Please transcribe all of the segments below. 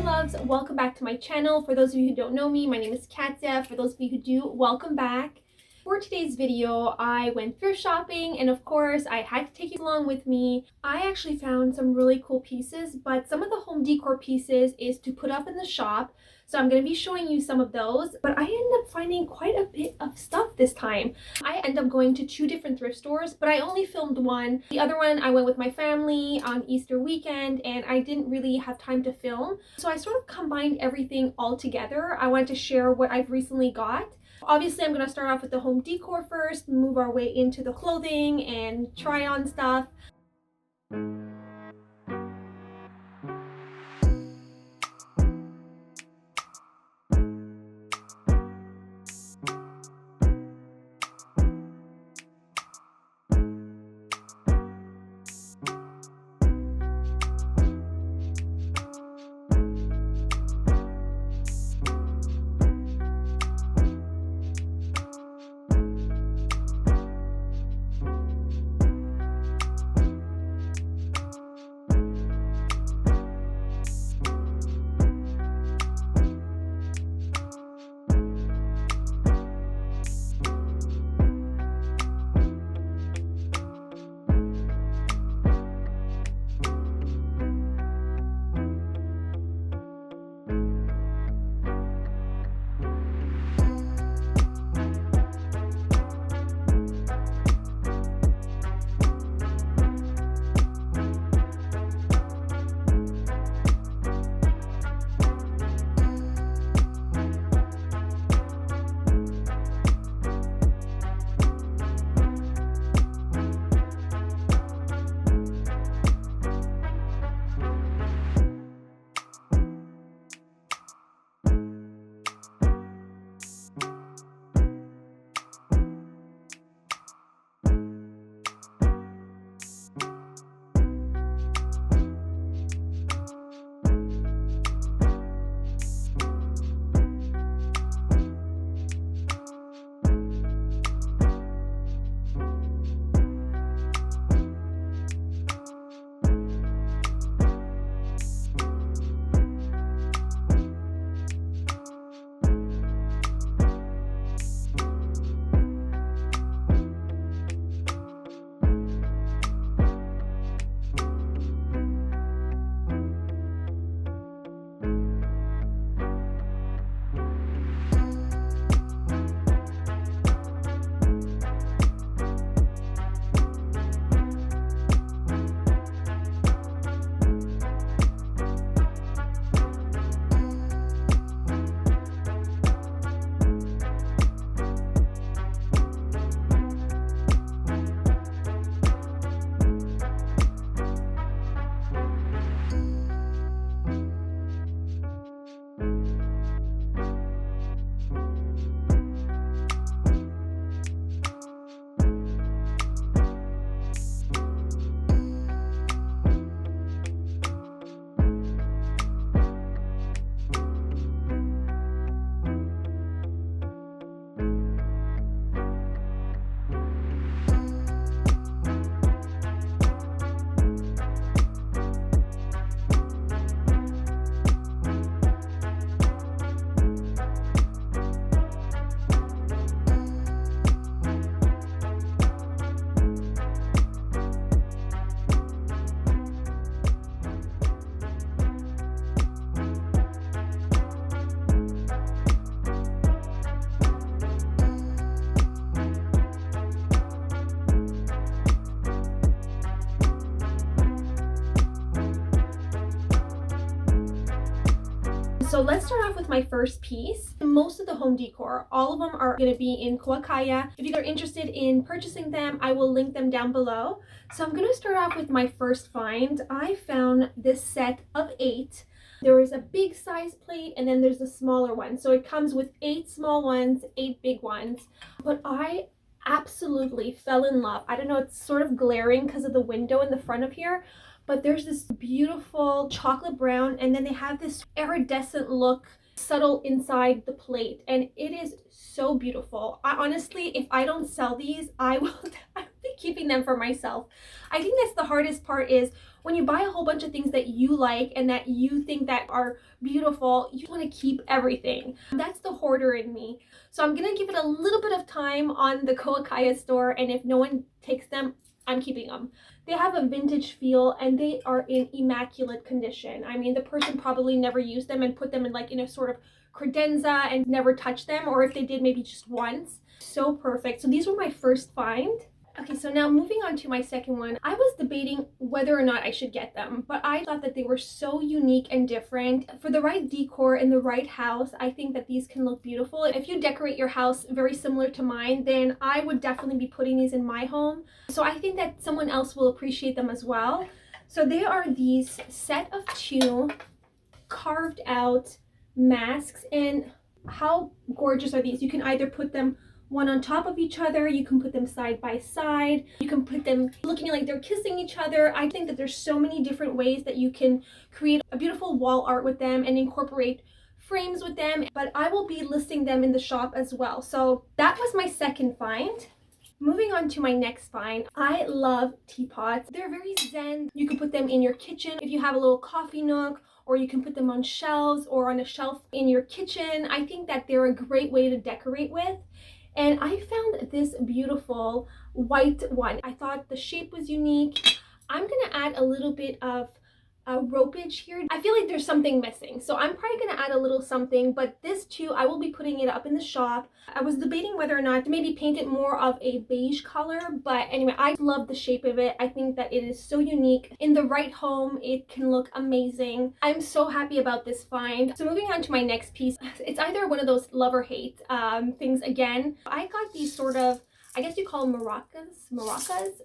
loves, welcome back to my channel. For those of you who don't know me, my name is Katya. For those of you who do, welcome back. For today's video, I went thrift shopping, and of course I had to take you along with me. I actually found some really cool pieces, but some of the home decor pieces is to put up in the shop. So I'm going to be showing you some of those, but I ended up finding quite a bit of stuff this time. I ended up going to 2 different thrift stores, but I only filmed one. The other one I went with my family on Easter weekend, and I didn't really have time to film. So I sort of combined everything all together. I wanted to share what I've recently got. Obviously, I'm going to start off with the home decor first, move our way into the clothing and try on stuff. So let's start off with my first piece. Most of the home decor, all of them are going to be in Kuakaya. If you are interested in purchasing them, I will link them down below. So I'm going to start off with my first find. I found this set of 8. There is a big size plate and then there's a smaller one. So it comes with 8 small ones, 8 big ones. But I absolutely fell in love. I don't know, it's sort of glaring because of the window in the front of here. But there's this beautiful chocolate brown, and then they have this iridescent look subtle inside the plate, and it is so beautiful. I honestly, if I don't sell these, I'll be keeping them for myself. I think that's the hardest part, is when you buy a whole bunch of things that you like and that you think that are beautiful, you want to keep everything. That's the hoarder in me. So I'm gonna give it a little bit of time on the Koakaya store, and if no one takes them, I'm keeping them. They have a vintage feel and they are in immaculate condition. I mean, the person probably never used them and put them in like in a sort of credenza and never touched them, or if they did, maybe just once. So perfect. So these were my first find. Okay, so now moving on to my second one. I was debating whether or not I should get them, but I thought that they were so unique and different. For the right decor in the right house, I think that these can look beautiful. If you decorate your house very similar to mine, then I would definitely be putting these in my home. So I think that someone else will appreciate them as well. So they are these set of 2 carved out masks, and how gorgeous are these? You can either put them one on top of each other, you can put them side by side, you can put them looking like they're kissing each other. I think that there's so many different ways that you can create a beautiful wall art with them and incorporate frames with them, but I will be listing them in the shop as well. So that was my second find. Moving on to my next find, I love teapots. They're very zen. You can put them in your kitchen if you have a little coffee nook, or you can put them on shelves or on a shelf in your kitchen. I think that they're a great way to decorate with. And I found this beautiful white one. I thought the shape was unique. I'm gonna add a little bit of ropage here. I feel like there's something missing, so I'm probably gonna add a little something, but this too, I will be putting it up in the shop. I was debating whether or not to maybe paint it more of a beige color, but anyway, I love the shape of it. I think that it is so unique. In the right home, it can look amazing. I'm so happy about this find. So moving on to my next piece, it's either one of those love or hate things again. I got these sort of, I guess you call them maracas.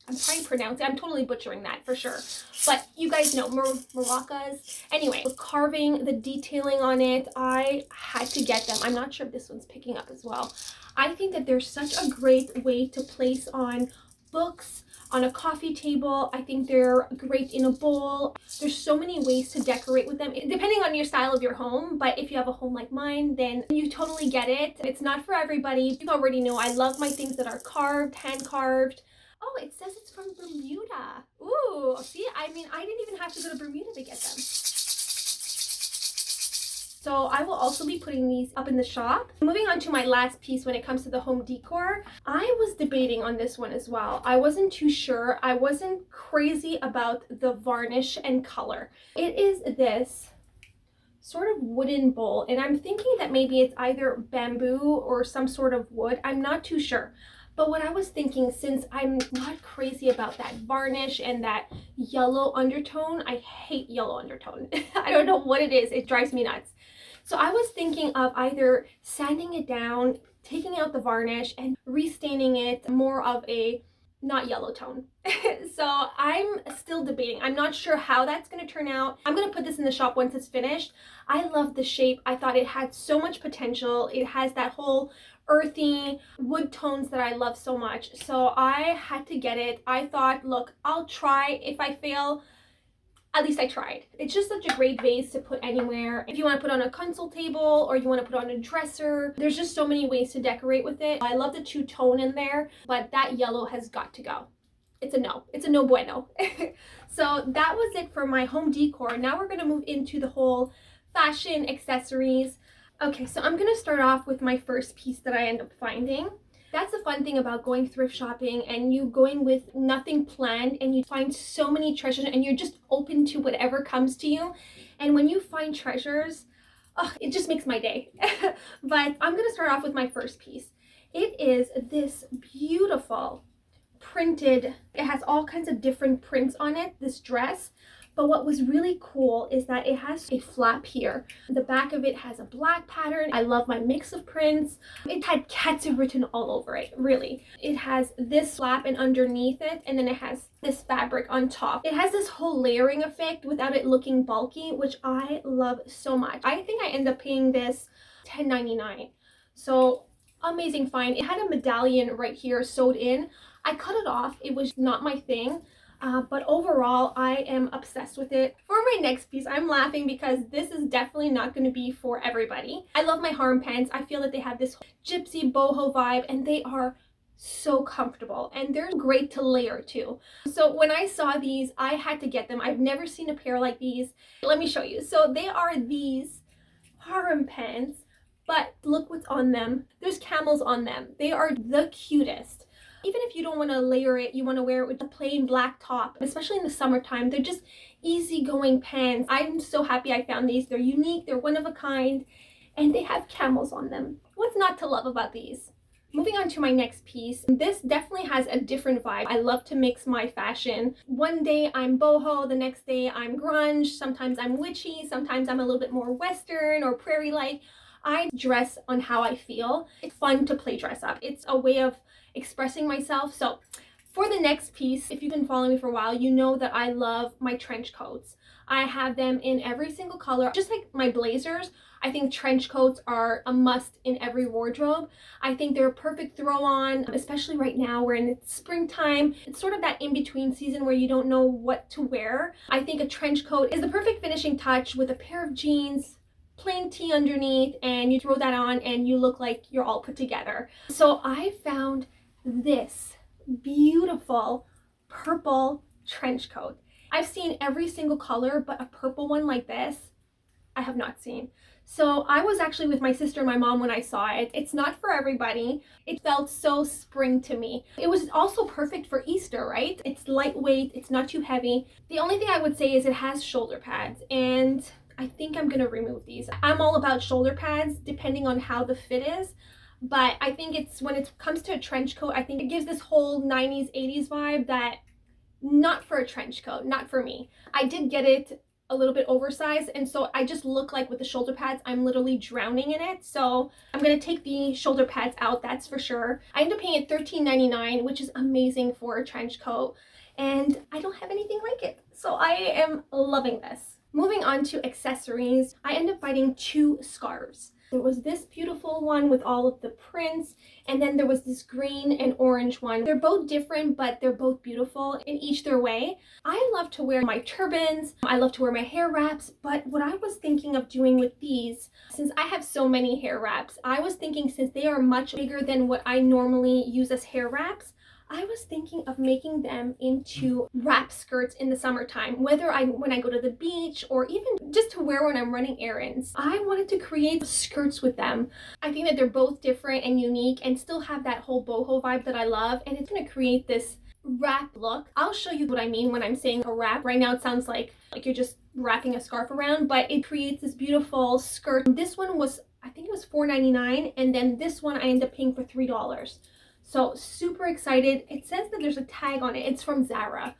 I'm trying to pronounce it. I'm totally butchering that for sure. But you guys know, maracas. Anyway, the carving, the detailing on it, I had to get them. I'm not sure if this one's picking up as well. I think that they're such a great way to place on books, on a coffee table. I think they're great in a bowl. There's so many ways to decorate with them, depending on your style of your home. But if you have a home like mine, then you totally get it. It's not for everybody. You already know I love my things that are carved, hand carved. Oh, it says it's from Bermuda. Ooh, see, I mean, I didn't even have to go to Bermuda to get them. So I will also be putting these up in the shop. Moving on to my last piece when it comes to the home decor, I was debating on this one as well. I wasn't too sure. I wasn't crazy about the varnish and color. It is this sort of wooden bowl, and I'm thinking that maybe it's either bamboo or some sort of wood. I'm not too sure. But what I was thinking, since I'm not crazy about that varnish and that yellow undertone, I hate yellow undertone. I don't know what it is. It drives me nuts. So I was thinking of either sanding it down, taking out the varnish, and restaining it more of a not yellow tone. So I'm still debating. I'm not sure how that's going to turn out. I'm going to put this in the shop once it's finished. I love the shape. I thought it had so much potential. It has that whole earthy wood tones that I love so much. So I had to get it. I thought, look, I'll try. If I fail, at least I tried. It's just such a great vase to put anywhere. If you want to put on a console table or you want to put on a dresser, there's just so many ways to decorate with it. I love the two-tone in there, but that yellow has got to go. It's a no. It's a no bueno. So that was it for my home decor. Now we're going to move into the whole fashion accessories. Okay, so I'm going to start off with my first piece that I end up finding. That's the fun thing about going thrift shopping and you going with nothing planned, and you find so many treasures and you're just open to whatever comes to you. And when you find treasures, oh, it just makes my day. But I'm going to start off with my first piece. It is this beautiful printed, it has all kinds of different prints on it, this dress. But what was really cool is that it has a flap here. The back of it has a black pattern. I love my mix of prints. It had Katsu written all over it, really. It has this flap and underneath it, and then it has this fabric on top. It has this whole layering effect without it looking bulky, which I love so much. I think I end up paying this $10.99. So amazing find. It had a medallion right here sewed in. I cut it off. It was not my thing. But overall, I am obsessed with it. For my next piece, I'm laughing because this is definitely not going to be for everybody. I love my harem pants. I feel that they have this gypsy boho vibe, and they are so comfortable, and they're great to layer too. So when I saw these, I had to get them. I've never seen a pair like these. Let me show you. So they are these harem pants, but look what's on them. There's camels on them. They are the cutest. Even if you don't want to layer it, you want to wear it with a plain black top, especially in the summertime, they're just easygoing pants. I'm so happy I found these. They're unique, they're one of a kind, and they have camels on them. What's not to love about these? Moving on to my next piece, this definitely has a different vibe. I love to mix my fashion. One day I'm boho, the next day I'm grunge, sometimes I'm witchy, sometimes I'm a little bit more western or prairie-like. I dress on how I feel. It's fun to play dress up. It's a way of expressing myself. So for the next piece, if you've been following me for a while, you know that I love my trench coats. I have them in every single color. Just like my blazers, I think trench coats are a must in every wardrobe. I think they're a perfect throw on, especially right now we're in springtime. It's sort of that in-between season where you don't know what to wear. I think a trench coat is the perfect finishing touch with a pair of jeans, plain tee underneath, and you throw that on and you look like you're all put together. So I found this beautiful purple trench coat. I've seen every single color, but a purple one like this, I have not seen. So I was actually with my sister and my mom when I saw it. It's not for everybody. It felt so spring to me. It was also perfect for Easter, right? It's lightweight, it's not too heavy. The only thing I would say is it has shoulder pads, and I think I'm gonna remove these. I'm all about shoulder pads depending on how the fit is, but I think it's, when it comes to a trench coat, I think it gives this whole 90s, 80s vibe that not for a trench coat, not for me. I did get it a little bit oversized, and so I just look like with the shoulder pads I'm literally drowning in it. So I'm gonna take the shoulder pads out, that's for sure. I ended up paying it $13.99, which is amazing for a trench coat, and I don't have anything like it, so I am loving this. Moving on to accessories, I ended up finding two scarves. There was this beautiful one with all of the prints, and then there was this green and orange one. They're both different, but they're both beautiful in each their way. I love to wear my turbans, I love to wear my hair wraps, but what I was thinking of doing with these, since I have so many hair wraps, I was thinking, since they are much bigger than what I normally use as hair wraps, I was thinking of making them into wrap skirts in the summertime, whether when I go to the beach or even just to wear when I'm running errands. I wanted to create skirts with them. I think that they're both different and unique and still have that whole boho vibe that I love, and it's going to create this wrap look. I'll show you what I mean when I'm saying a wrap. Right now it sounds like you're just wrapping a scarf around, but it creates this beautiful skirt. This one was, I think it was $4.99, and then this one I ended up paying for $3. So super excited. It says that there's a tag on it. It's from Zara.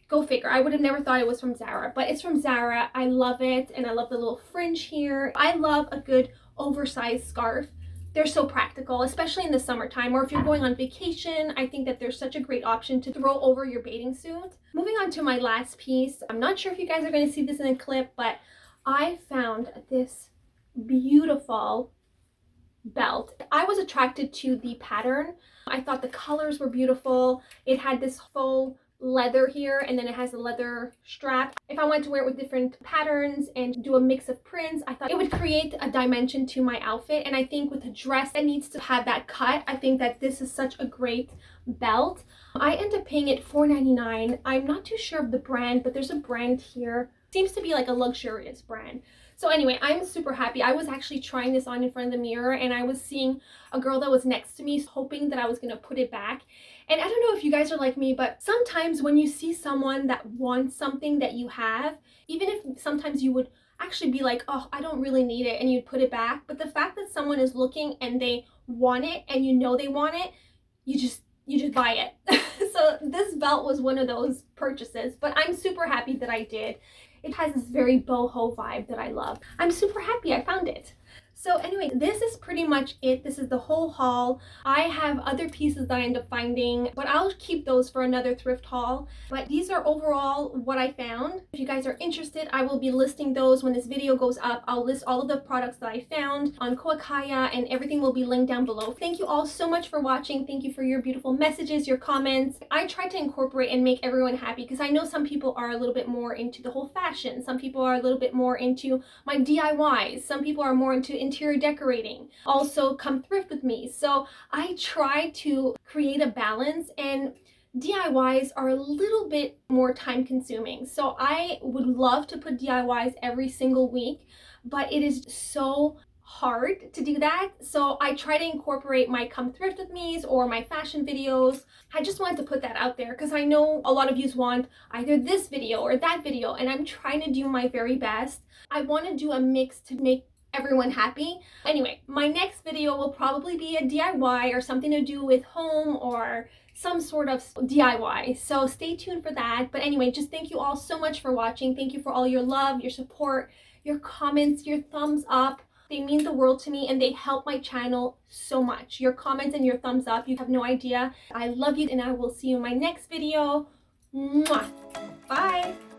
Go figure. I would have never thought it was from Zara, but it's from Zara. I love it, and I love the little fringe here. I love a good oversized scarf. They're so practical, especially in the summertime, or if you're going on vacation. I think that they're such a great option to throw over your bathing suit. Moving on to my last piece. I'm not sure if you guys are going to see this in a clip, but I found this beautiful belt. I was attracted to the pattern. I thought the colors were beautiful. It had this faux leather here, and then it has a leather strap. If I wanted to wear it with different patterns and do a mix of prints, I thought it would create a dimension to my outfit. And I think with a dress that needs to have that cut, I think that this is such a great belt. I ended up paying it $4.99. I'm not too sure of the brand, but there's a brand here. Seems to be like a luxurious brand. So anyway, I'm super happy. I was actually trying this on in front of the mirror, and I was seeing a girl that was next to me hoping that I was going to put it back. And I don't know if you guys are like me, but sometimes when you see someone that wants something that you have, even if sometimes you would actually be like, oh, I don't really need it, and you'd put it back. But the fact that someone is looking and they want it and you know they want it, you just buy it. So this belt was one of those purchases, but I'm super happy that I did. It has this very boho vibe that I love. I'm super happy I found it. So anyway, this is pretty much it. This is the whole haul. I have other pieces that I end up finding, but I'll keep those for another thrift haul. But these are overall what I found. If you guys are interested, I will be listing those when this video goes up. I'll list all of the products that I found on Koakaya, and everything will be linked down below. Thank you all so much for watching. Thank you for your beautiful messages, your comments. I try to incorporate and make everyone happy because I know some people are a little bit more into the whole fashion. Some people are a little bit more into my DIYs. Some people are more into interior decorating. Also, come thrift with me. So I try to create a balance, and DIYs are a little bit more time consuming. So I would love to put DIYs every single week, but it is so hard to do that. So I try to incorporate my come thrift with me's or my fashion videos. I just wanted to put that out there because I know a lot of you want either this video or that video, and I'm trying to do my very best. I want to do a mix to make everyone happy. Anyway, my next video will probably be a DIY or something to do with home or some sort of DIY. So stay tuned for that. But anyway, just thank you all so much for watching. Thank you for all your love, your support, your comments, your thumbs up. They mean the world to me and they help my channel so much. Your comments and your thumbs up, you have no idea. I love you, and I will see you in my next video. Mwah. Bye.